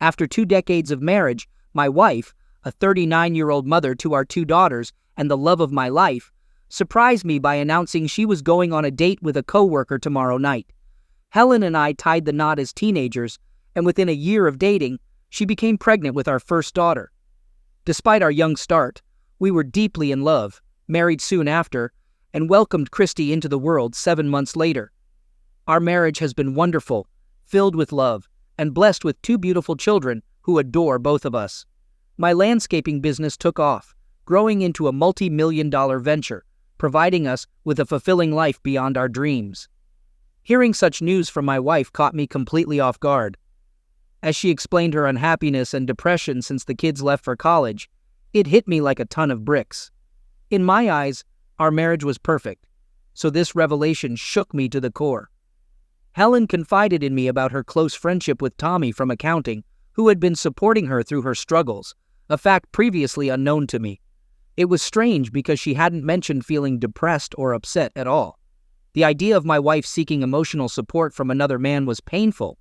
After 2 decades of marriage, my wife, a 39-year-old mother to our 2 daughters and the love of my life, surprised me by announcing she was going on a date with a coworker tomorrow night. Helen and I tied the knot as teenagers, and within a year of dating, she became pregnant with our first daughter. Despite our young start, we were deeply in love, married soon after, and welcomed Christy into the world 7 months later. Our marriage has been wonderful, filled with love, and blessed with 2 beautiful children who adore both of us. My landscaping business took off, growing into a multi-million-dollar venture, providing us with a fulfilling life beyond our dreams. Hearing such news from my wife caught me completely off guard. As she explained her unhappiness and depression since the kids left for college, it hit me like a ton of bricks. In my eyes, our marriage was perfect, so this revelation shook me to the core. Helen confided in me about her close friendship with Tommy from accounting, who had been supporting her through her struggles, a fact previously unknown to me. It was strange because she hadn't mentioned feeling depressed or upset at all. The idea of my wife seeking emotional support from another man was painful,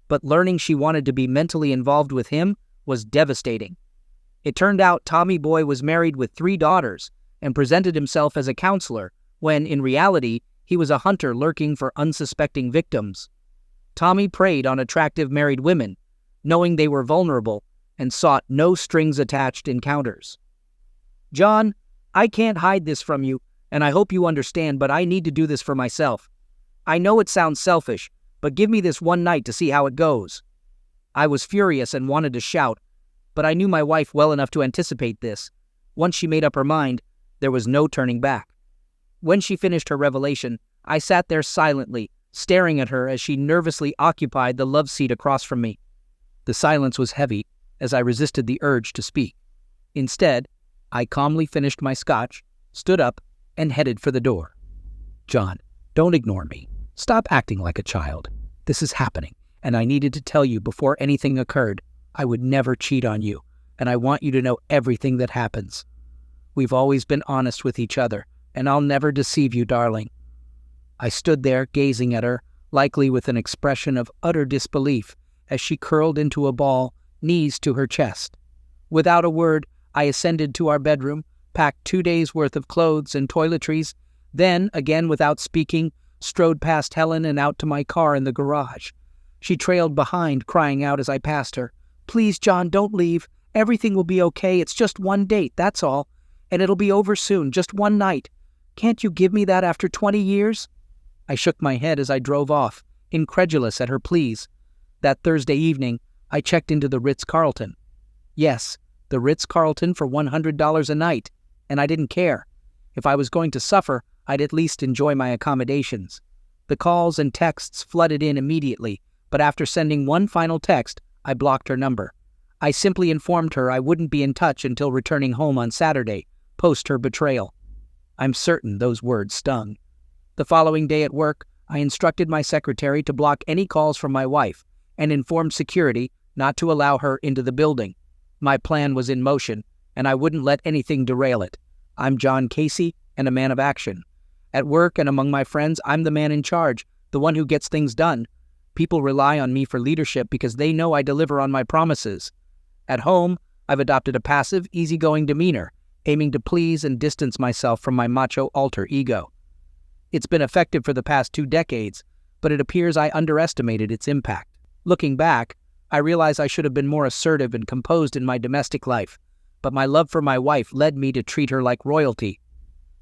but learning she wanted to be mentally involved with him was devastating. It turned out Tommy Boy was married with 3 daughters and presented himself as a counselor when, in reality, he was a hunter lurking for unsuspecting victims. Tommy preyed on attractive married women, knowing they were vulnerable, and sought no-strings-attached encounters. "John, I can't hide this from you, and I hope you understand, but I need to do this for myself. I know it sounds selfish, but give me this one night to see how it goes." I was furious and wanted to shout, but I knew my wife well enough to anticipate this. Once she made up her mind, there was no turning back. When she finished her revelation, I sat there silently, staring at her as she nervously occupied the love seat across from me. The silence was heavy as I resisted the urge to speak. Instead, I calmly finished my scotch, stood up, and headed for the door. "John, don't ignore me. Stop acting like a child. This is happening, and I needed to tell you before anything occurred. I would never cheat on you, and I want you to know everything that happens. We've always been honest with each other, and I'll never deceive you, darling." I stood there gazing at her, likely with an expression of utter disbelief, as she curled into a ball, knees to her chest. Without a word, I ascended to our bedroom, packed 2 days' worth of clothes and toiletries, then, again without speaking, strode past Helen and out to my car in the garage. She trailed behind, crying out as I passed her, "Please, John, don't leave. Everything will be okay. It's just one date, that's all. And it'll be over soon, just one night. Can't you give me that after 20 years? I shook my head as I drove off, incredulous at her pleas. That Thursday evening, I checked into the Ritz-Carlton. Yes, the Ritz-Carlton for $100 a night, and I didn't care. If I was going to suffer, I'd at least enjoy my accommodations. The calls and texts flooded in immediately, but after sending one final text, I blocked her number. I simply informed her I wouldn't be in touch until returning home on Saturday, post her betrayal. I'm certain those words stung. The following day at work, I instructed my secretary to block any calls from my wife and informed security not to allow her into the building. My plan was in motion, and I wouldn't let anything derail it. I'm John Casey and a man of action. At work and among my friends, I'm the man in charge, the one who gets things done. People rely on me for leadership because they know I deliver on my promises. At home, I've adopted a passive, easygoing demeanor, aiming to please and distance myself from my macho alter ego. It's been effective for the past 2 decades, but it appears I underestimated its impact. Looking back, I realize I should have been more assertive and composed in my domestic life, but my love for my wife led me to treat her like royalty.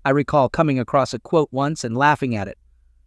I recall coming across a quote once and laughing at it.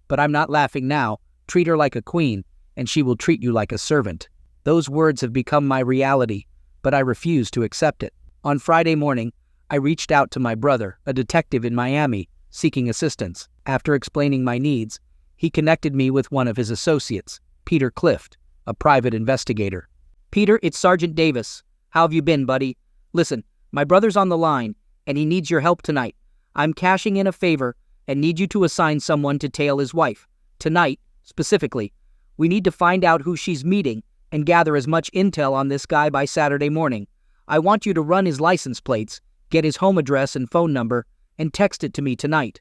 But I'm not laughing now. Treat her like a queen, and she will treat you like a servant. Those words have become my reality, but I refuse to accept it. On Friday morning, I reached out to my brother, a detective in Miami, seeking assistance. After explaining my needs, he connected me with one of his associates, Peter Clift, a private investigator. "Peter, it's Sergeant Davis. How have you been, buddy? Listen, my brother's on the line, and he needs your help tonight. I'm cashing in a favor and need you to assign someone to tail his wife. Tonight, specifically. We need to find out who she's meeting and gather as much intel on this guy by Saturday morning. I want you to run his license plates, get his home address and phone number, and text it to me tonight.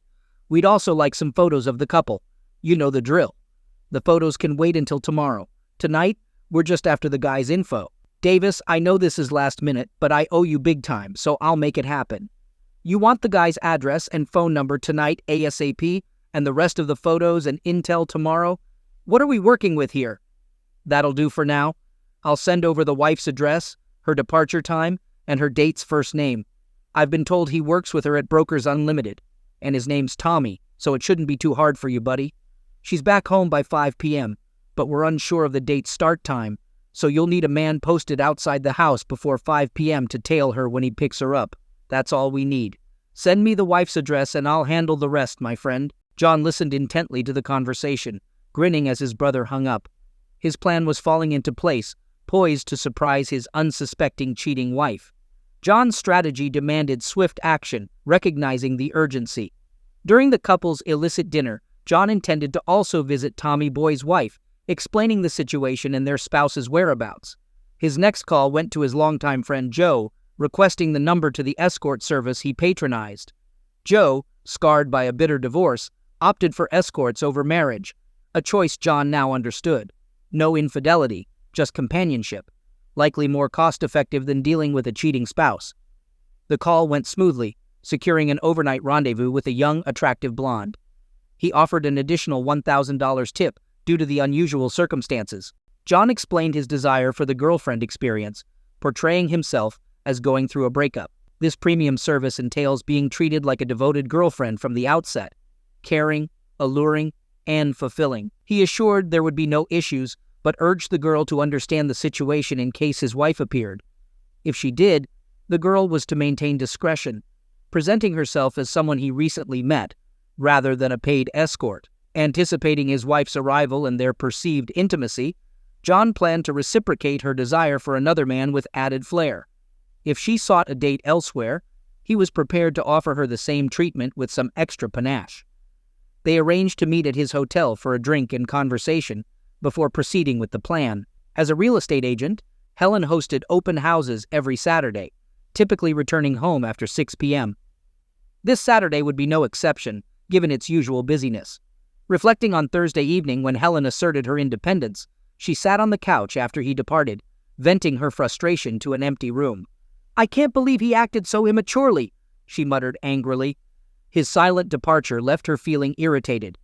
We'd also like some photos of the couple. You know the drill. The photos can wait until tomorrow. Tonight, we're just after the guy's info." Davis, I know this is last minute, but I owe you big time, so I'll make it happen. You want the guy's address and phone number tonight ASAP, and the rest of the photos and intel tomorrow? What are we working with here? That'll do for now. I'll send over the wife's address, her departure time, and her date's first name. I've been told he works with her at Brokers Unlimited, and his name's Tommy, so it shouldn't be too hard for you, buddy. She's back home by 5 p.m., but we're unsure of the date's start time, so you'll need a man posted outside the house before 5 p.m. to tail her when he picks her up. That's all we need. Send me the wife's address and I'll handle the rest, my friend. John listened intently to the conversation, grinning as his brother hung up. His plan was falling into place, poised to surprise his unsuspecting cheating wife. John's strategy demanded swift action, recognizing the urgency. During the couple's illicit dinner, John intended to also visit Tommy Boy's wife, explaining the situation and their spouse's whereabouts. His next call went to his longtime friend Joe, requesting the number to the escort service he patronized. Joe, scarred by a bitter divorce, opted for escorts over marriage, a choice John now understood. No infidelity, just companionship, likely more cost-effective than dealing with a cheating spouse. The call went smoothly, securing an overnight rendezvous with a young, attractive blonde. He offered an additional $1,000 tip due to the unusual circumstances. John explained his desire for the girlfriend experience, portraying himself as going through a breakup. This premium service entails being treated like a devoted girlfriend from the outset, caring, alluring, and fulfilling. He assured there would be no issues, but urged the girl to understand the situation in case his wife appeared. If she did, the girl was to maintain discretion, presenting herself as someone he recently met, rather than a paid escort. Anticipating his wife's arrival and their perceived intimacy, John planned to reciprocate her desire for another man with added flair. If she sought a date elsewhere, he was prepared to offer her the same treatment with some extra panache. They arranged to meet at his hotel for a drink and conversation before proceeding with the plan. As a real estate agent, Helen hosted open houses every Saturday, typically returning home after 6 p.m. This Saturday would be no exception, given its usual busyness. Reflecting on Thursday evening when Helen asserted her independence, she sat on the couch after he departed, venting her frustration to an empty room. "I can't believe he acted so immaturely," she muttered angrily. His silent departure left her feeling irritated.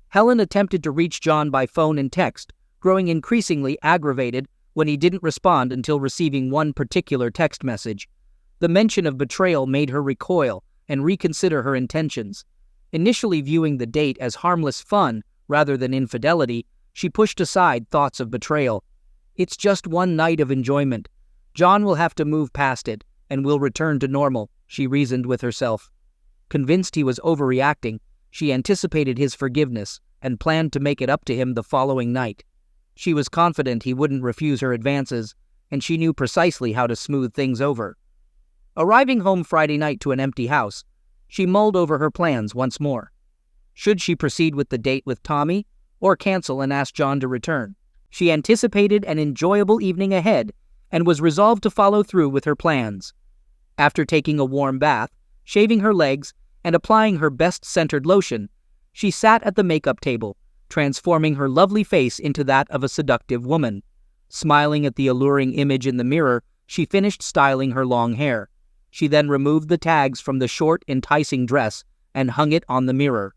Helen attempted to reach John by phone and text, growing increasingly aggravated when he didn't respond until receiving one particular text message. The mention of betrayal made her recoil and reconsider her intentions. Initially viewing the date as harmless fun rather than infidelity, she pushed aside thoughts of betrayal. It's just one night of enjoyment. John will have to move past it, and will return to normal, she reasoned with herself. Convinced he was overreacting, she anticipated his forgiveness and planned to make it up to him the following night. She was confident he wouldn't refuse her advances, and she knew precisely how to smooth things over. Arriving home Friday night to an empty house, she mulled over her plans once more. Should she proceed with the date with Tommy, or cancel and ask John to return? She anticipated an enjoyable evening ahead, and was resolved to follow through with her plans. After taking a warm bath, shaving her legs, and applying her best-scented lotion, she sat at the makeup table, transforming her lovely face into that of a seductive woman. Smiling at the alluring image in the mirror, she finished styling her long hair. She then removed the tags from the short, enticing dress and hung it on the mirror.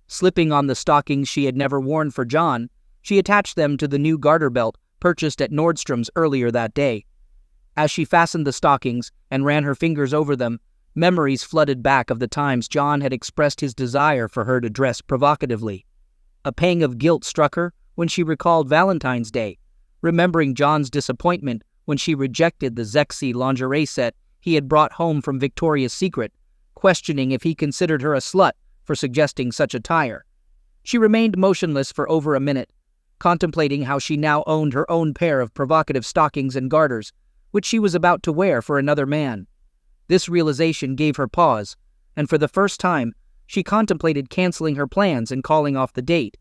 Slipping on the stockings she had never worn for John, she attached them to the new garter belt purchased at Nordstrom's earlier that day. As she fastened the stockings and ran her fingers over them, memories flooded back of the times John had expressed his desire for her to dress provocatively. A pang of guilt struck her when she recalled Valentine's Day, remembering John's disappointment when she rejected the sexy lingerie set he had brought home from Victoria's Secret, questioning if he considered her a slut for suggesting such attire. She remained motionless for over a minute, contemplating how she now owned her own pair of provocative stockings and garters, which she was about to wear for another man. This realization gave her pause, and for the first time, she contemplated canceling her plans and calling off the date.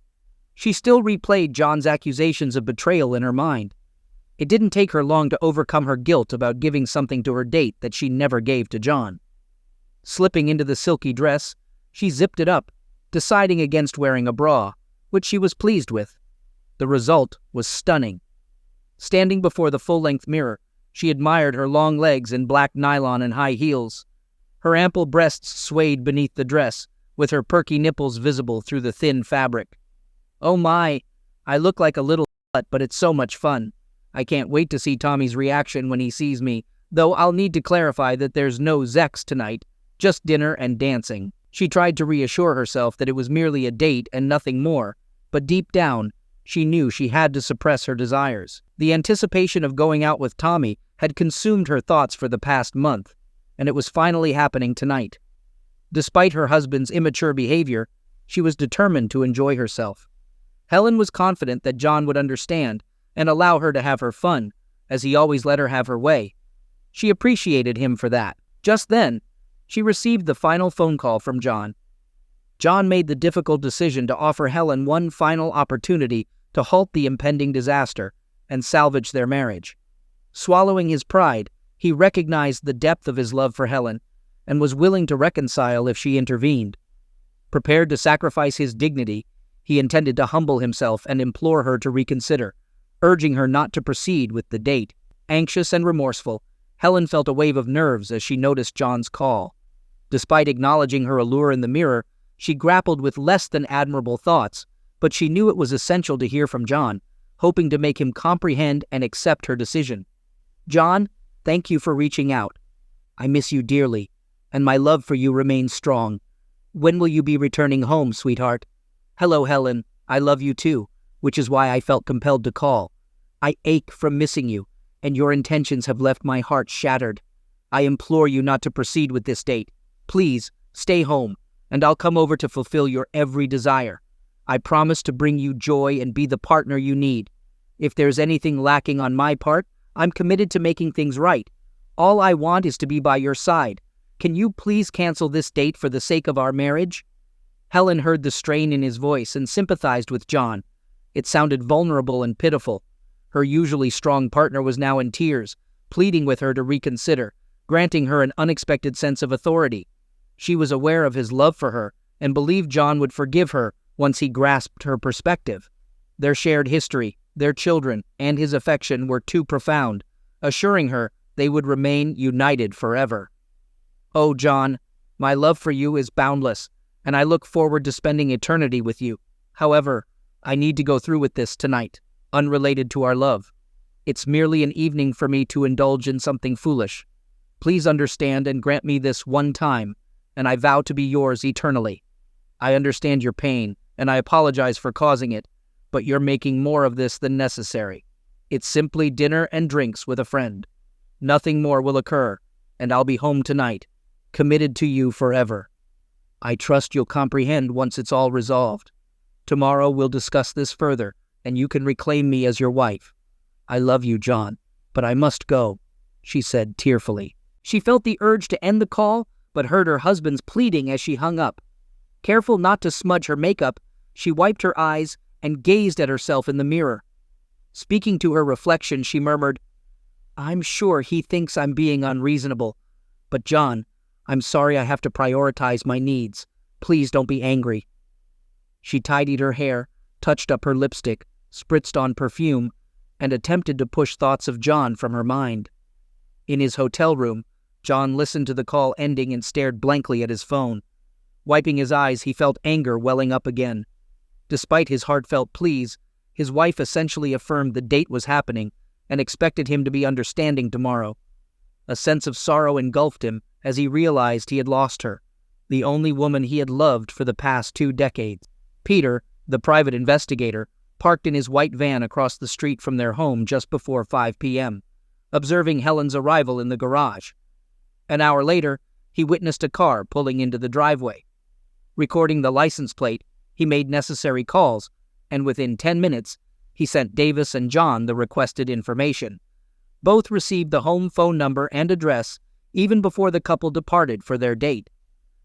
She still replayed John's accusations of betrayal in her mind. It didn't take her long to overcome her guilt about giving something to her date that she never gave to John. Slipping into the silky dress, she zipped it up, deciding against wearing a bra, which she was pleased with. The result was stunning. Standing before the full-length mirror, She admired her long legs in black nylon and high heels. Her ample breasts swayed beneath the dress, with her perky nipples visible through the thin fabric. "Oh my, I look like a little slut, but it's so much fun. I can't wait to see Tommy's reaction when he sees me, though I'll need to clarify that there's no sex tonight, just dinner and dancing." She tried to reassure herself that it was merely a date and nothing more, but deep down, she knew she had to suppress her desires. The anticipation of going out with Tommy had consumed her thoughts for the past month, and it was finally happening tonight. Despite her husband's immature behavior, she was determined to enjoy herself. Helen was confident that John would understand and allow her to have her fun, as he always let her have her way. She appreciated him for that. Just then, she received the final phone call from John. John made the difficult decision to offer Helen one final opportunity to halt the impending disaster and salvage their marriage. Swallowing his pride, he recognized the depth of his love for Helen and was willing to reconcile if she intervened. Prepared to sacrifice his dignity, he intended to humble himself and implore her to reconsider, urging her not to proceed with the date. Anxious and remorseful, Helen felt a wave of nerves as she noticed John's call. Despite acknowledging her allure in the mirror, she grappled with less than admirable thoughts, but she knew it was essential to hear from John, hoping to make him comprehend and accept her decision. "John, thank you for reaching out. I miss you dearly, and my love for you remains strong. When will you be returning home, sweetheart?" "Hello, Helen. I love you too, which is why I felt compelled to call. I ache from missing you, and your intentions have left my heart shattered. I implore you not to proceed with this date. Please, stay home, and I'll come over to fulfill your every desire. I promise to bring you joy and be the partner you need. If there's anything lacking on my part, I'm committed to making things right. All I want is to be by your side. Can you please cancel this date for the sake of our marriage?" Helen heard the strain in his voice and sympathized with John. It sounded vulnerable and pitiful. Her usually strong partner was now in tears, pleading with her to reconsider, granting her an unexpected sense of authority. She was aware of his love for her and believed John would forgive her once he grasped her perspective. Their shared history, their children, and his affection were too profound, assuring her they would remain united forever. "Oh, John, my love for you is boundless, and I look forward to spending eternity with you. However, I need to go through with this tonight, unrelated to our love. It's merely an evening for me to indulge in something foolish. Please understand and grant me this one time, and I vow to be yours eternally. I understand your pain, and I apologize for causing it, but you're making more of this than necessary. It's simply dinner and drinks with a friend. Nothing more will occur, and I'll be home tonight, committed to you forever. I trust you'll comprehend once it's all resolved. Tomorrow we'll discuss this further, and you can reclaim me as your wife. I love you, John, but I must go," she said tearfully. She felt the urge to end the call, but heard her husband's pleading as she hung up. Careful not to smudge her makeup, she wiped her eyes and gazed at herself in the mirror. Speaking to her reflection, she murmured, "I'm sure he thinks I'm being unreasonable. But John, I'm sorry I have to prioritize my needs. Please don't be angry." She tidied her hair, touched up her lipstick, spritzed on perfume, and attempted to push thoughts of John from her mind. In his hotel room, John listened to the call ending and stared blankly at his phone. Wiping his eyes, he felt anger welling up again. Despite his heartfelt pleas, his wife essentially affirmed the date was happening and expected him to be understanding tomorrow. A sense of sorrow engulfed him as he realized he had lost her, the only woman he had loved for the past 2 decades. Peter, the private investigator, parked in his white van across the street from their home just before 5 p.m., observing Helen's arrival in the garage. An hour later, he witnessed a car pulling into the driveway. Recording the license plate, he made necessary calls, and within 10 minutes, he sent Davis and John the requested information. Both received the home phone number and address even before the couple departed for their date.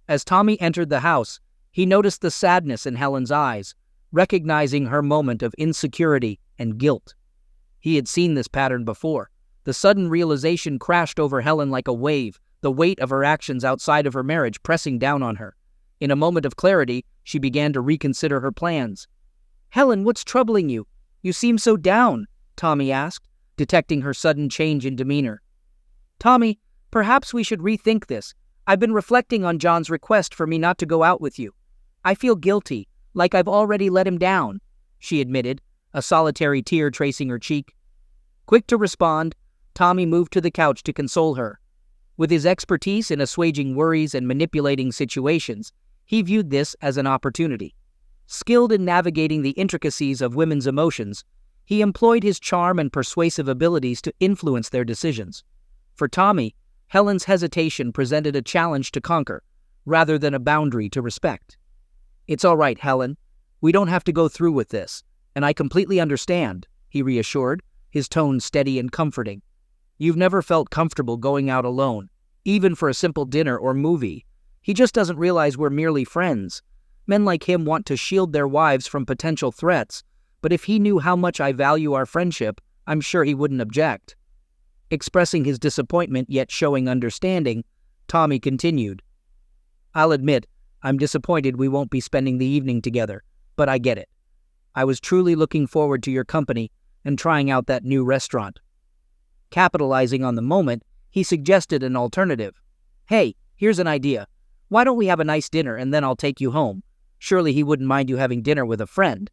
As Tommy entered the house, he noticed the sadness in Helen's eyes, recognizing her moment of insecurity and guilt. He had seen this pattern before. The sudden realization crashed over Helen like a wave, the weight of her actions outside of her marriage pressing down on her. In a moment of clarity, she began to reconsider her plans. "Helen, what's troubling you? You seem so down," Tommy asked, detecting her sudden change in demeanor. Tommy, perhaps we should rethink this. I've been reflecting on John's request for me not to go out with you. I feel guilty, like I've already let him down, she admitted, a solitary tear tracing her cheek. Quick to respond, Tommy moved to the couch to console her. With his expertise in assuaging worries and manipulating situations, he viewed this as an opportunity. Skilled in navigating the intricacies of women's emotions, he employed his charm and persuasive abilities to influence their decisions. For Tommy, Helen's hesitation presented a challenge to conquer, rather than a boundary to respect. "It's all right, Helen. We don't have to go through with this, and I completely understand," he reassured, his tone steady and comforting. "You've never felt comfortable going out alone, even for a simple dinner or movie. He just doesn't realize we're merely friends. Men like him want to shield their wives from potential threats, but if he knew how much I value our friendship, I'm sure he wouldn't object." Expressing his disappointment yet showing understanding, Tommy continued, "I'll admit, I'm disappointed we won't be spending the evening together, but I get it. I was truly looking forward to your company and trying out that new restaurant." Capitalizing on the moment, he suggested an alternative. "Hey, here's an idea. Why don't we have a nice dinner and then I'll take you home? Surely he wouldn't mind you having dinner with a friend."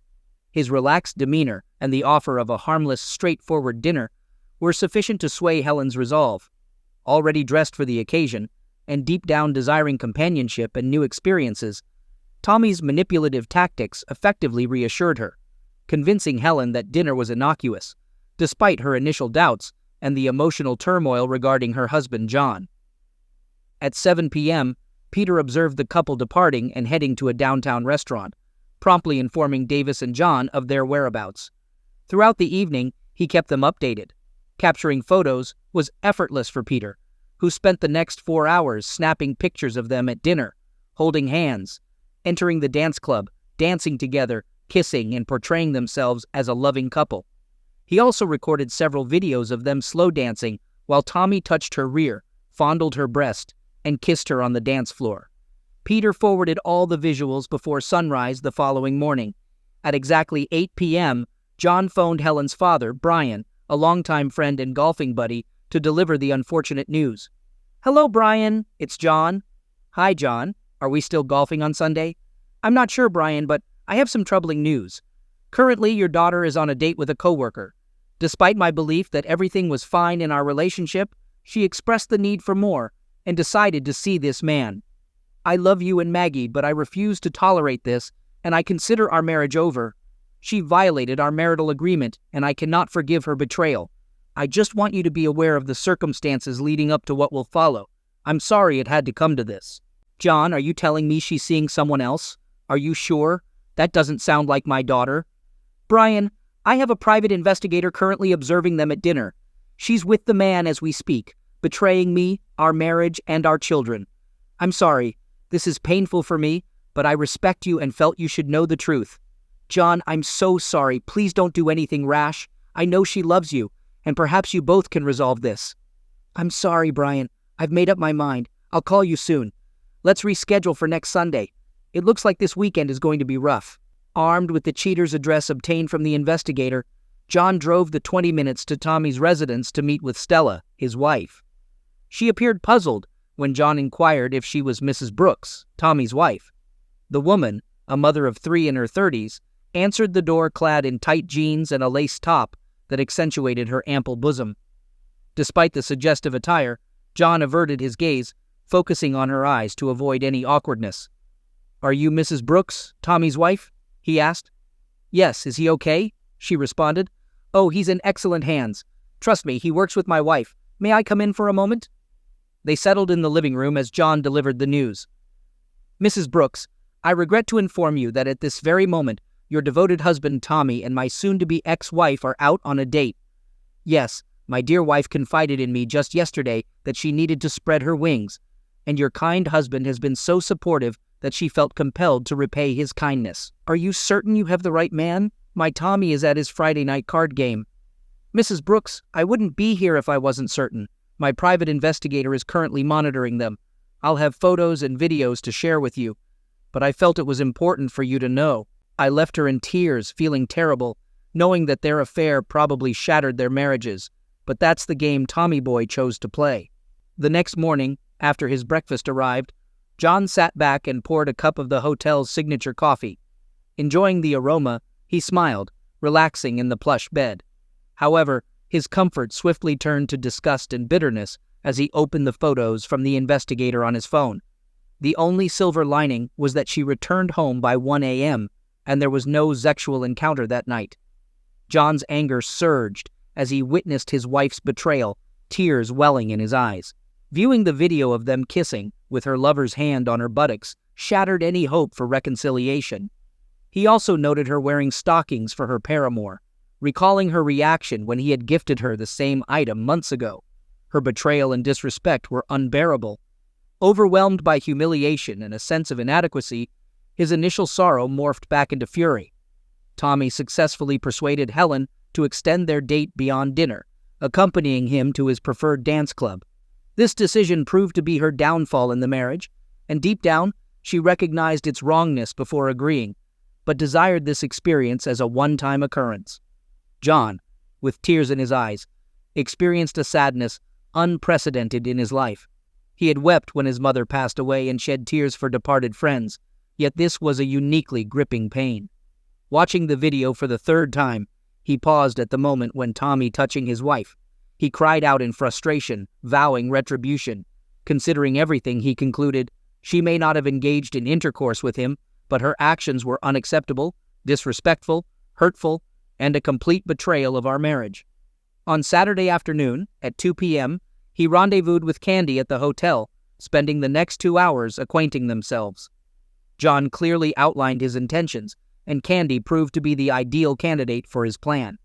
His relaxed demeanor and the offer of a harmless, straightforward dinner were sufficient to sway Helen's resolve. Already dressed for the occasion, and deep down desiring companionship and new experiences, Tommy's manipulative tactics effectively reassured her, convincing Helen that dinner was innocuous, despite her initial doubts and the emotional turmoil regarding her husband John. At 7 p.m., Peter observed the couple departing and heading to a downtown restaurant, promptly informing Davis and John of their whereabouts. Throughout the evening, he kept them updated. Capturing photos was effortless for Peter, who spent the next 4 hours snapping pictures of them at dinner, holding hands, entering the dance club, dancing together, kissing, and portraying themselves as a loving couple. He also recorded several videos of them slow dancing while Tommy touched her rear, fondled her breast, and kissed her on the dance floor. Peter forwarded all the visuals before sunrise the following morning. At exactly 8 p.m., John phoned Helen's father, Brian, a longtime friend and golfing buddy, to deliver the unfortunate news. "Hello, Brian. It's John." "Hi, John. Are we still golfing on Sunday?" "I'm not sure, Brian, but I have some troubling news. Currently, your daughter is on a date with a coworker. Despite my belief that everything was fine in our relationship, she expressed the need for more and decided to see this man. I love you and Maggie, but I refuse to tolerate this, and I consider our marriage over. She violated our marital agreement, and I cannot forgive her betrayal. I just want you to be aware of the circumstances leading up to what will follow. I'm sorry it had to come to this." "John, are you telling me she's seeing someone else? Are you sure? That doesn't sound like my daughter." "Brian, I have a private investigator currently observing them at dinner. She's with the man as we speak, betraying me, our marriage, and our children. I'm sorry. This is painful for me, but I respect you and felt you should know the truth. John, I'm so sorry. Please don't do anything rash. I know she loves you, and perhaps you both can resolve this." "I'm sorry, Brian. I've made up my mind. I'll call you soon. Let's reschedule for next Sunday. It looks like this weekend is going to be rough." Armed with the cheater's address obtained from the investigator, John drove the 20 minutes to Tommy's residence to meet with Stella, his wife. She appeared puzzled when John inquired if she was Mrs. Brooks, Tommy's wife. The woman, a mother of 3 in her 30s, answered the door clad in tight jeans and a lace top that accentuated her ample bosom. Despite the suggestive attire, John averted his gaze, focusing on her eyes to avoid any awkwardness. "Are you Mrs. Brooks, Tommy's wife?" he asked. "Yes, is he okay?" she responded. "Oh, he's in excellent hands. Trust me, he works with my wife. May I come in for a moment?" They settled in the living room as John delivered the news. "Mrs. Brooks, I regret to inform you that at this very moment, your devoted husband Tommy and my soon-to-be ex-wife are out on a date. Yes, my dear wife confided in me just yesterday that she needed to spread her wings, and your kind husband has been so supportive that she felt compelled to repay his kindness." "Are you certain you have the right man? My Tommy is at his Friday night card game." "Mrs. Brooks, I wouldn't be here if I wasn't certain. My private investigator is currently monitoring them. I'll have photos and videos to share with you, but I felt it was important for you to know." I left her in tears, feeling terrible, knowing that their affair probably shattered their marriages, but that's the game Tommy Boy chose to play. The next morning, after his breakfast arrived, John sat back and poured a cup of the hotel's signature coffee. Enjoying the aroma, he smiled, relaxing in the plush bed. However, his comfort swiftly turned to disgust and bitterness as he opened the photos from the investigator on his phone. The only silver lining was that she returned home by 1 a.m., and there was no sexual encounter that night. John's anger surged as he witnessed his wife's betrayal, tears welling in his eyes. Viewing the video of them kissing, with her lover's hand on her buttocks, shattered any hope for reconciliation. He also noted her wearing stockings for her paramour, recalling her reaction when he had gifted her the same item months ago. Her betrayal and disrespect were unbearable. Overwhelmed by humiliation and a sense of inadequacy, his initial sorrow morphed back into fury. Tommy successfully persuaded Helen to extend their date beyond dinner, accompanying him to his preferred dance club. This decision proved to be her downfall in the marriage, and deep down, she recognized its wrongness before agreeing, but desired this experience as a one-time occurrence. John, with tears in his eyes, experienced a sadness unprecedented in his life. He had wept when his mother passed away and shed tears for departed friends, yet this was a uniquely gripping pain. Watching the video for the third time, he paused at the moment when Tommy touching his wife. He cried out in frustration, vowing retribution. Considering everything, he concluded, she may not have engaged in intercourse with him, but her actions were unacceptable, disrespectful, hurtful, and a complete betrayal of our marriage. On Saturday afternoon, at 2 p.m., he rendezvoused with Candy at the hotel, spending the next 2 hours acquainting themselves. John clearly outlined his intentions, and Candy proved to be the ideal candidate for his plan.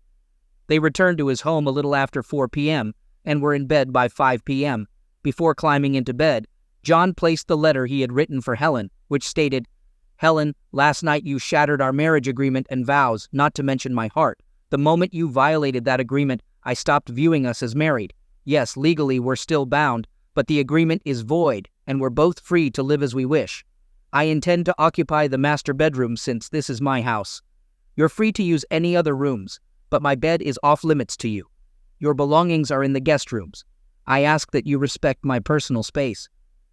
They returned to his home a little after 4 p.m. and were in bed by 5 p.m. Before climbing into bed, John placed the letter he had written for Helen, which stated, "Helen, last night you shattered our marriage agreement and vows, not to mention my heart. The moment you violated that agreement, I stopped viewing us as married. Yes, legally we're still bound, but the agreement is void, and we're both free to live as we wish. I intend to occupy the master bedroom since this is my house. You're free to use any other rooms, but my bed is off limits to you. Your belongings are in the guest rooms. I ask that you respect my personal space.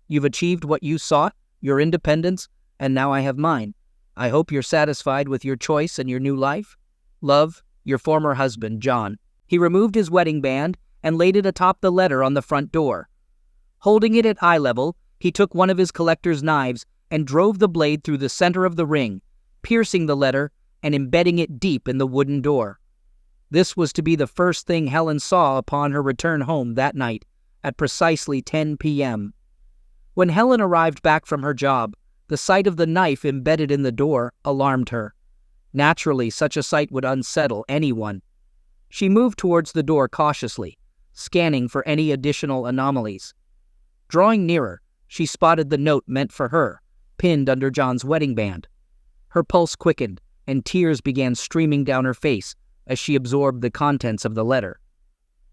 You've achieved what you sought, your independence, and now I have mine. I hope you're satisfied with your choice and your new life. Love, your former husband, John." He removed his wedding band and laid it atop the letter on the front door. Holding it at eye level, he took one of his collector's knives and drove the blade through the center of the ring, piercing the letter and embedding it deep in the wooden door. This was to be the first thing Helen saw upon her return home that night, at precisely 10 p.m. When Helen arrived back from her job, the sight of the knife embedded in the door alarmed her. Naturally, such a sight would unsettle anyone. She moved towards the door cautiously, scanning for any additional anomalies. Drawing nearer, she spotted the note meant for her, pinned under John's wedding band. Her pulse quickened, and tears began streaming down her face as she absorbed the contents of the letter.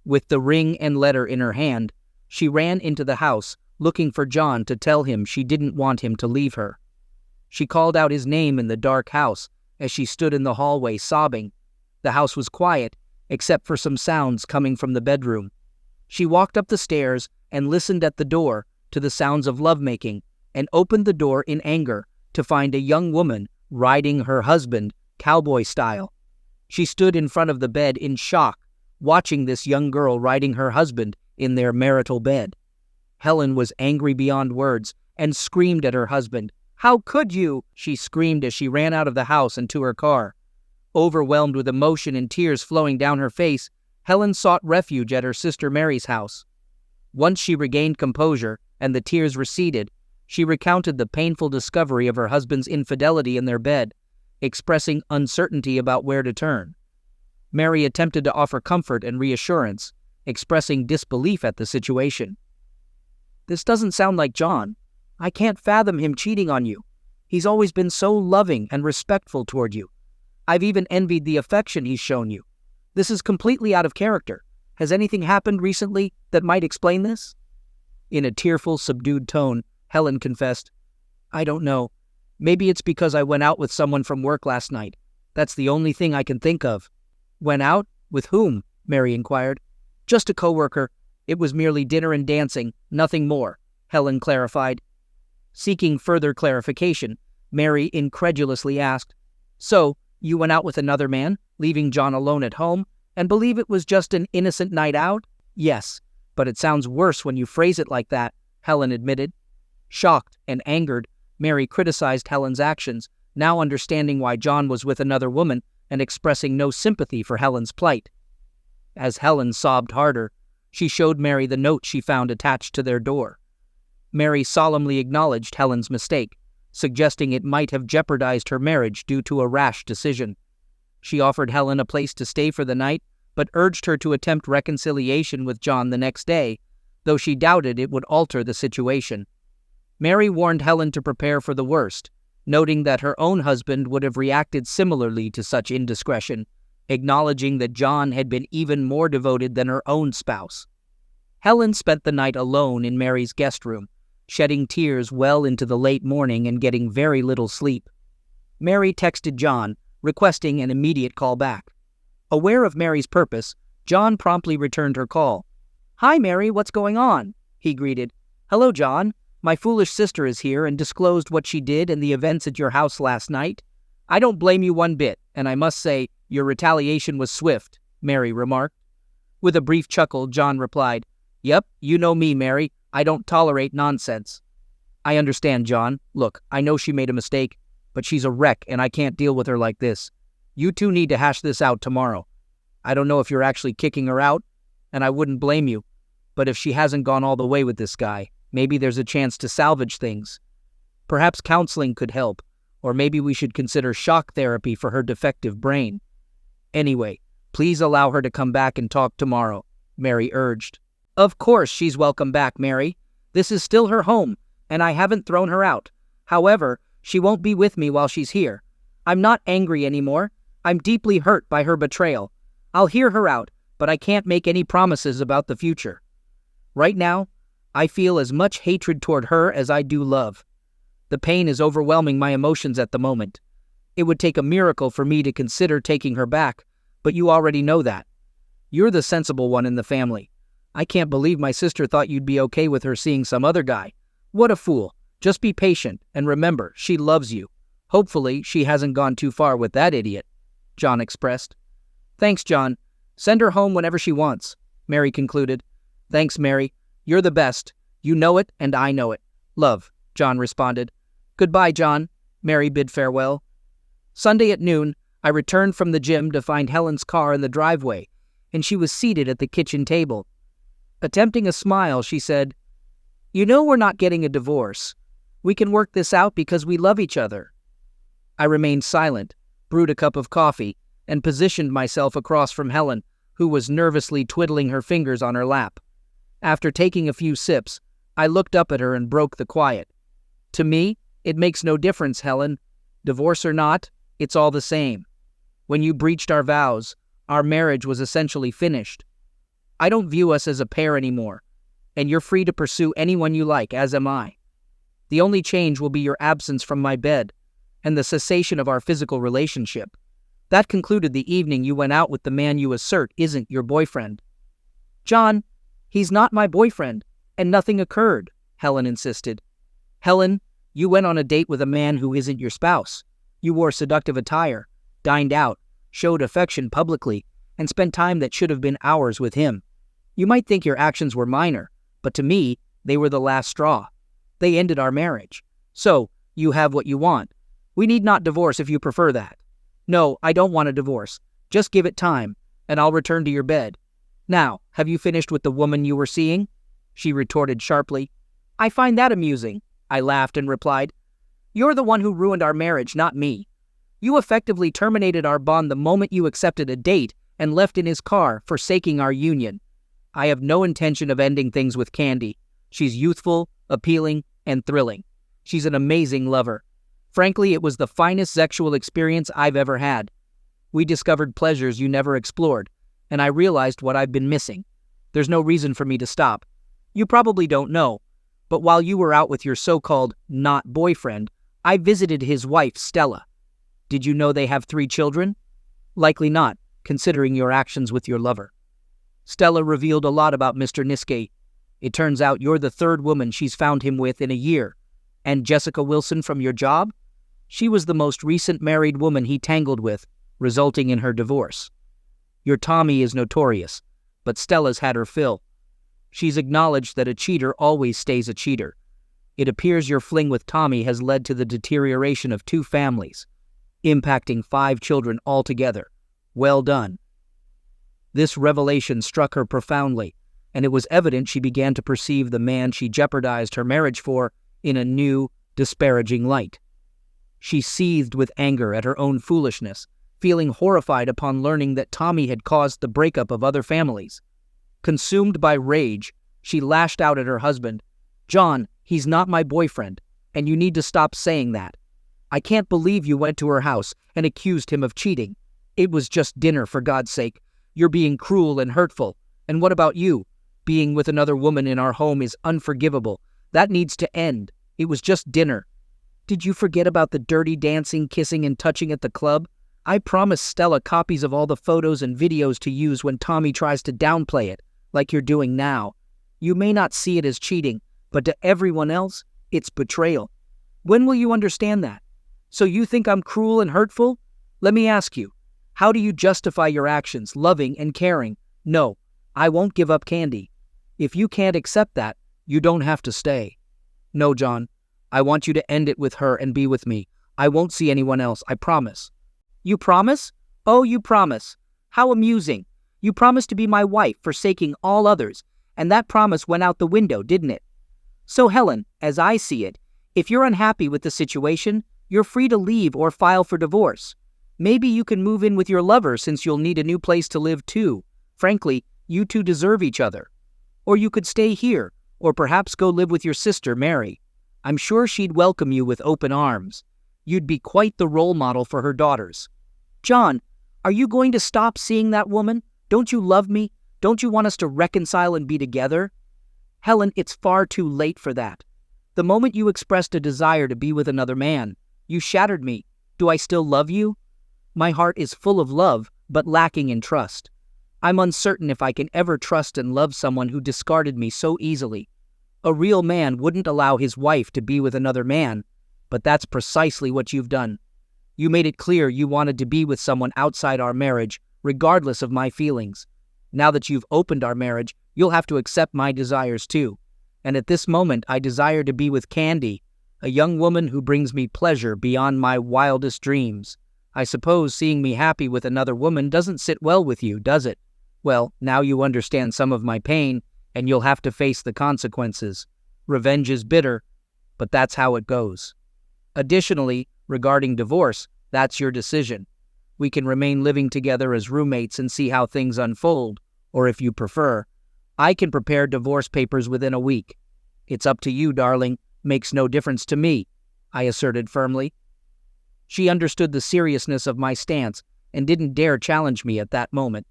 With the ring and letter in her hand, she ran into the house, looking for John to tell him she didn't want him to leave her. She called out his name in the dark house as she stood in the hallway sobbing. The house was quiet, except for some sounds coming from the bedroom. She walked up the stairs and listened at the door to the sounds of lovemaking, and opened the door in anger to find a young woman riding her husband, cowboy style. She stood in front of the bed in shock, watching this young girl riding her husband in their marital bed. Helen was angry beyond words and screamed at her husband. "How could you?" she screamed as she ran out of the house and to her car. Overwhelmed with emotion and tears flowing down her face, Helen sought refuge at her sister Mary's house. Once she regained composure and the tears receded, she recounted the painful discovery of her husband's infidelity in their bed, expressing uncertainty about where to turn. Mary attempted to offer comfort and reassurance, expressing disbelief at the situation. "This doesn't sound like John. I can't fathom him cheating on you. He's always been so loving and respectful toward you. I've even envied the affection he's shown you. This is completely out of character. Has anything happened recently that might explain this?" In a tearful, subdued tone, Helen confessed, "I don't know. Maybe it's because I went out with someone from work last night. That's the only thing I can think of." "Went out? With whom?" Mary inquired. "Just a coworker. It was merely dinner and dancing, nothing more, Helen clarified. Seeking further clarification, Mary incredulously asked, "So, you went out with another man, leaving John alone at home, and believe it was just an innocent night out?" "Yes, but it sounds worse when you phrase it like that," Helen admitted. Shocked and angered, Mary criticized Helen's actions, now understanding why John was with another woman and expressing no sympathy for Helen's plight. As Helen sobbed harder, she showed Mary the note she found attached to their door. Mary solemnly acknowledged Helen's mistake, suggesting it might have jeopardized her marriage due to a rash decision. She offered Helen a place to stay for the night, but urged her to attempt reconciliation with John the next day, though she doubted it would alter the situation. Mary warned Helen to prepare for the worst, noting that her own husband would have reacted similarly to such indiscretion, acknowledging that John had been even more devoted than her own spouse. Helen spent the night alone in Mary's guest room, shedding tears well into the late morning and getting very little sleep. Mary texted John, requesting an immediate call back. Aware of Mary's purpose, John promptly returned her call. "Hi, Mary, what's going on?" he greeted. "Hello, John. My foolish sister is here and disclosed what she did and the events at your house last night. I don't blame you one bit, and I must say, your retaliation was swift," Mary remarked. With a brief chuckle, John replied, "Yep, you know me, Mary. I don't tolerate nonsense." "I understand, John. Look, I know she made a mistake, but she's a wreck and I can't deal with her like this. You two need to hash this out tomorrow. I don't know if you're actually kicking her out, and I wouldn't blame you, but if she hasn't gone all the way with this guy, maybe there's a chance to salvage things. Perhaps counseling could help, or maybe we should consider shock therapy for her defective brain. Anyway, please allow her to come back and talk tomorrow," Mary urged. "Of course she's welcome back, Mary. This is still her home, and I haven't thrown her out. However, she won't be with me while she's here. I'm not angry anymore. I'm deeply hurt by her betrayal. I'll hear her out, but I can't make any promises about the future. Right now, I feel as much hatred toward her as I do love. The pain is overwhelming my emotions at the moment. It would take a miracle for me to consider taking her back, but you already know that. You're the sensible one in the family. I can't believe my sister thought you'd be okay with her seeing some other guy. What a fool. Just be patient, and remember, she loves you. Hopefully, she hasn't gone too far with that idiot," John expressed. "Thanks, John. Send her home whenever she wants," Mary concluded. "Thanks, Mary. You're the best. You know it, and I know it. Love," John responded. "Goodbye, John," Mary bid farewell. Sunday at noon, I returned from the gym to find Helen's car in the driveway, and she was seated at the kitchen table. Attempting a smile, she said, "You know we're not getting a divorce. We can work this out because we love each other." I remained silent, brewed a cup of coffee, and positioned myself across from Helen, who was nervously twiddling her fingers on her lap. After taking a few sips, I looked up at her and broke the quiet. "To me, it makes no difference, Helen. Divorce or not, it's all the same. When you breached our vows, our marriage was essentially finished. I don't view us as a pair anymore, and you're free to pursue anyone you like, as am I. The only change will be your absence from my bed and the cessation of our physical relationship. That concluded the evening you went out with the man you assert isn't your boyfriend." "John, he's not my boyfriend, and nothing occurred," Helen insisted. "Helen, you went on a date with a man who isn't your spouse. You wore seductive attire, dined out, showed affection publicly, and spent time that should have been hours with him. You might think your actions were minor, but to me, they were the last straw. They ended our marriage. So, you have what you want. We need not divorce if you prefer that." "No, I don't want a divorce. Just give it time, and I'll return to your bed. Now, have you finished with the woman you were seeing?" she retorted sharply. "I find that amusing," I laughed and replied. "You're the one who ruined our marriage, not me. You effectively terminated our bond the moment you accepted a date and left in his car, forsaking our union. I have no intention of ending things with Candy. She's youthful, appealing, and thrilling. She's an amazing lover. Frankly, it was the finest sexual experience I've ever had. We discovered pleasures you never explored, and I realized what I've been missing. There's no reason for me to stop. You probably don't know, but while you were out with your so-called not boyfriend, I visited his wife, Stella. Did you know they have 3 children? Likely not, considering your actions with your lover." Stella revealed a lot about Mr. Niske. It turns out you're the third woman she's found him with in a year. And Jessica Wilson from your job? She was the most recent married woman he tangled with, resulting in her divorce. Your Tommy is notorious, but Stella's had her fill. She's acknowledged that a cheater always stays a cheater. It appears your fling with Tommy has led to the deterioration of 2 families, impacting 5 children altogether. Well done. This revelation struck her profoundly, and it was evident she began to perceive the man she jeopardized her marriage for in a new, disparaging light. She seethed with anger at her own foolishness, feeling horrified upon learning that Tommy had caused the breakup of other families. Consumed by rage, she lashed out at her husband. John, he's not my boyfriend, and you need to stop saying that. I can't believe you went to her house and accused him of cheating. It was just dinner, for God's sake. You're being cruel and hurtful. And what about you? Being with another woman in our home is unforgivable. That needs to end. It was just dinner. Did you forget about the dirty dancing, kissing, and touching at the club? I promised Stella copies of all the photos and videos to use when Tommy tries to downplay it, like you're doing now. You may not see it as cheating, but to everyone else, it's betrayal. When will you understand that? So you think I'm cruel and hurtful? Let me ask you, how do you justify your actions, loving and caring? No, I won't give up Candy. If you can't accept that, you don't have to stay. No, John, I want you to end it with her and be with me. I won't see anyone else, I promise. You promise? Oh, you promise. How amusing. You promised to be my wife, forsaking all others, and that promise went out the window, didn't it? So, Helen, as I see it, if you're unhappy with the situation, you're free to leave or file for divorce. Maybe you can move in with your lover since you'll need a new place to live too. Frankly, you two deserve each other. Or you could stay here, or perhaps go live with your sister, Mary. I'm sure she'd welcome you with open arms. You'd be quite the role model for her daughters. John, are you going to stop seeing that woman? Don't you love me? Don't you want us to reconcile and be together? Helen, it's far too late for that. The moment you expressed a desire to be with another man, you shattered me. Do I still love you? My heart is full of love, but lacking in trust. I'm uncertain if I can ever trust and love someone who discarded me so easily. A real man wouldn't allow his wife to be with another man, but that's precisely what you've done. You made it clear you wanted to be with someone outside our marriage, regardless of my feelings. Now that you've opened our marriage, you'll have to accept my desires too. And at this moment, I desire to be with Candy, a young woman who brings me pleasure beyond my wildest dreams. I suppose seeing me happy with another woman doesn't sit well with you, does it? Well, now you understand some of my pain, and you'll have to face the consequences. Revenge is bitter, but that's how it goes. Additionally, regarding divorce, that's your decision. We can remain living together as roommates and see how things unfold, or if you prefer, I can prepare divorce papers within a week. It's up to you, darling. Makes no difference to me, I asserted firmly. She understood the seriousness of my stance and didn't dare challenge me at that moment.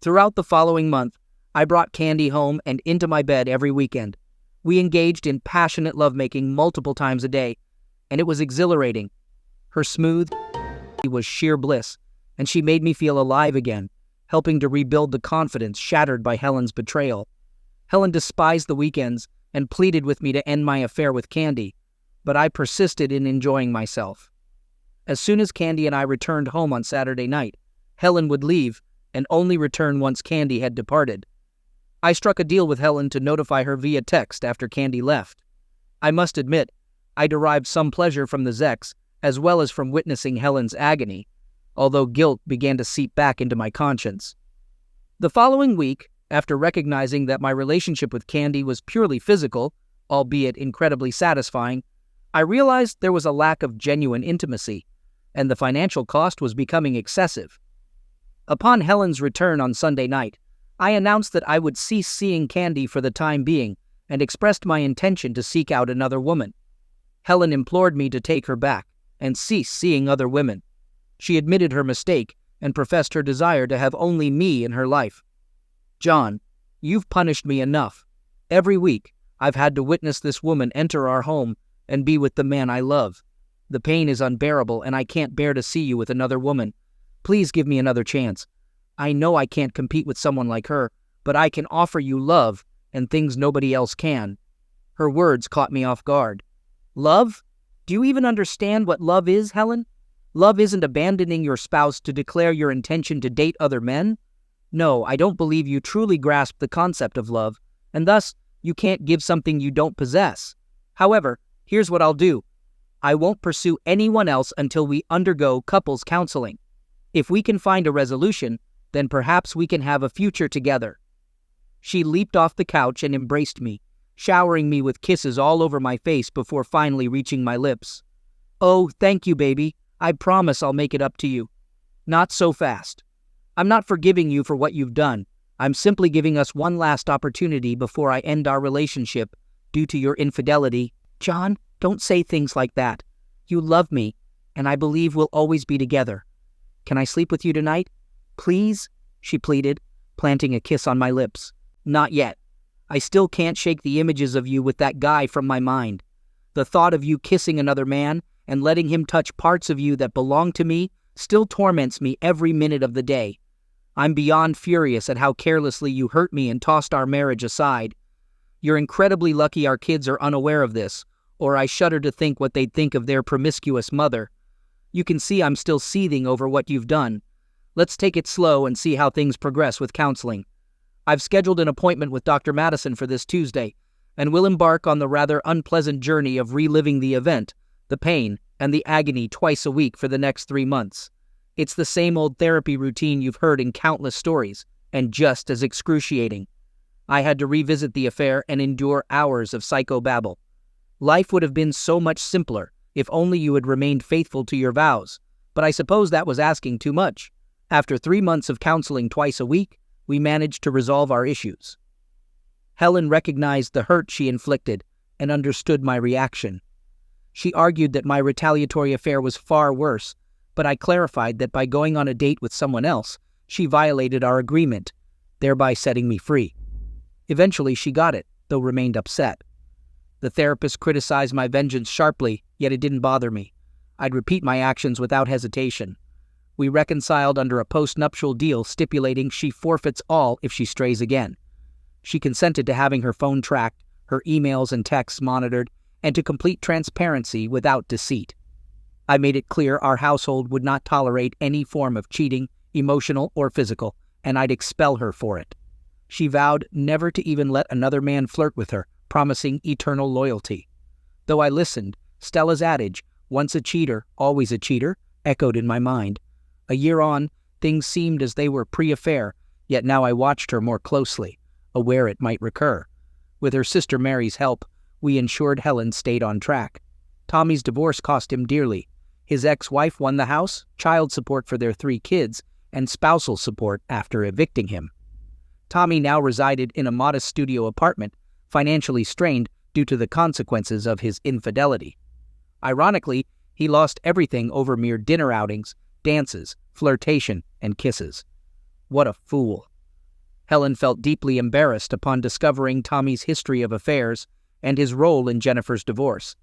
Throughout the following month, I brought Candy home and into my bed every weekend. We engaged in passionate lovemaking multiple times a day, and it was exhilarating. Her smooth was sheer bliss, and she made me feel alive again, helping to rebuild the confidence shattered by Helen's betrayal. Helen despised the weekends and pleaded with me to end my affair with Candy, but I persisted in enjoying myself. As soon as Candy and I returned home on Saturday night, Helen would leave and only return once Candy had departed. I struck a deal with Helen to notify her via text after Candy left. I must admit, I derived some pleasure from the sex, as well as from witnessing Helen's agony, although guilt began to seep back into my conscience. The following week, after recognizing that my relationship with Candy was purely physical, albeit incredibly satisfying, I realized there was a lack of genuine intimacy, and the financial cost was becoming excessive. Upon Helen's return on Sunday night, I announced that I would cease seeing Candy for the time being and expressed my intention to seek out another woman. Helen implored me to take her back and cease seeing other women. She admitted her mistake and professed her desire to have only me in her life. John, you've punished me enough. Every week, I've had to witness this woman enter our home and be with the man I love. The pain is unbearable, and I can't bear to see you with another woman. Please give me another chance. I know I can't compete with someone like her, but I can offer you love and things nobody else can." Her words caught me off guard. Love? Do you even understand what love is, Helen? Love isn't abandoning your spouse to declare your intention to date other men. No, I don't believe you truly grasp the concept of love, and thus you can't give something you don't possess. However, here's what I'll do. I won't pursue anyone else until we undergo couples counseling. If we can find a resolution, then perhaps we can have a future together. She leaped off the couch and embraced me, showering me with kisses all over my face before finally reaching my lips. "Oh, thank you, baby. I promise I'll make it up to you." "Not so fast. I'm not forgiving you for what you've done. I'm simply giving us one last opportunity before I end our relationship due to your infidelity." "John, don't say things like that. You love me, and I believe we'll always be together. Can I sleep with you tonight? Please?" she pleaded, planting a kiss on my lips. "Not yet. I still can't shake the images of you with that guy from my mind. The thought of you kissing another man and letting him touch parts of you that belong to me still torments me every minute of the day. I'm beyond furious at how carelessly you hurt me and tossed our marriage aside. You're incredibly lucky our kids are unaware of this, or I shudder to think what they'd think of their promiscuous mother. You can see I'm still seething over what you've done. Let's take it slow and see how things progress with counseling. I've scheduled an appointment with Dr. Madison for this Tuesday, and we'll embark on the rather unpleasant journey of reliving the event, the pain, and the agony twice a week for the next 3 months. It's the same old therapy routine you've heard in countless stories, and just as excruciating. I had to revisit the affair and endure hours of psychobabble. Life would have been so much simpler if only you had remained faithful to your vows, but I suppose that was asking too much. After 3 months of counseling twice a week, we managed to resolve our issues. Helen recognized the hurt she inflicted and understood my reaction. She argued that my retaliatory affair was far worse, but I clarified that by going on a date with someone else, she violated our agreement, thereby setting me free. Eventually she got it, though remained upset. The therapist criticized my vengeance sharply, yet it didn't bother me. I'd repeat my actions without hesitation. We reconciled under a post-nuptial deal stipulating she forfeits all if she strays again. She consented to having her phone tracked, her emails and texts monitored, and to complete transparency without deceit. I made it clear our household would not tolerate any form of cheating, emotional or physical, and I'd expel her for it. She vowed never to even let another man flirt with her, promising eternal loyalty. Though I listened, Stella's adage, "Once a cheater, always a cheater," echoed in my mind. A year on, things seemed as they were pre-affair, yet now I watched her more closely, aware it might recur. With her sister Mary's help, we ensured Helen stayed on track. Tommy's divorce cost him dearly. His ex-wife won the house, child support for their 3 kids, and spousal support after evicting him. Tommy now resided in a modest studio apartment, financially strained due to the consequences of his infidelity. Ironically, he lost everything over mere dinner outings, dances, flirtation, and kisses. What a fool. Helen felt deeply embarrassed upon discovering Tommy's history of affairs and his role in Jennifer's divorce.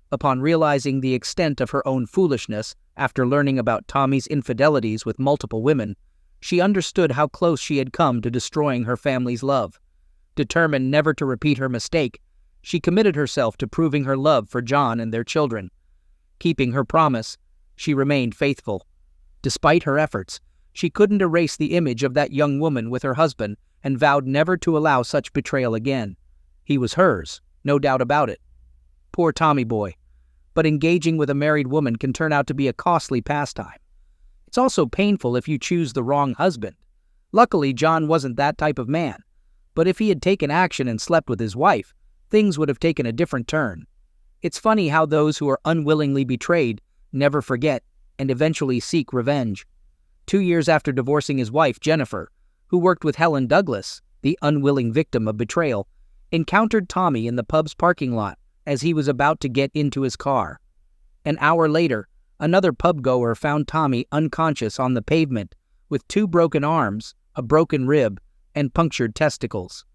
Upon realizing the extent of her own foolishness after learning about Tommy's infidelities with multiple women, she understood how close she had come to destroying her family's love. Determined never to repeat her mistake, she committed herself to proving her love for John and their children. Keeping her promise, she remained faithful. Despite her efforts, she couldn't erase the image of that young woman with her husband and vowed never to allow such betrayal again. He was hers, no doubt about it. Poor Tommy boy. But engaging with a married woman can turn out to be a costly pastime. It's also painful if you choose the wrong husband. Luckily, John wasn't that type of man. But if he had taken action and slept with his wife, things would have taken a different turn. It's funny how those who are unwillingly betrayed never forget and eventually seek revenge. 2 years after divorcing his wife, Jennifer, who worked with Helen Douglas, the unwilling victim of betrayal, encountered Tommy in the pub's parking lot as he was about to get into his car. An hour later, another pub-goer found Tommy unconscious on the pavement with 2 broken arms, a broken rib, and punctured testicles.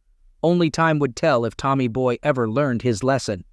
Only time would tell if Tommy boy ever learned his lesson.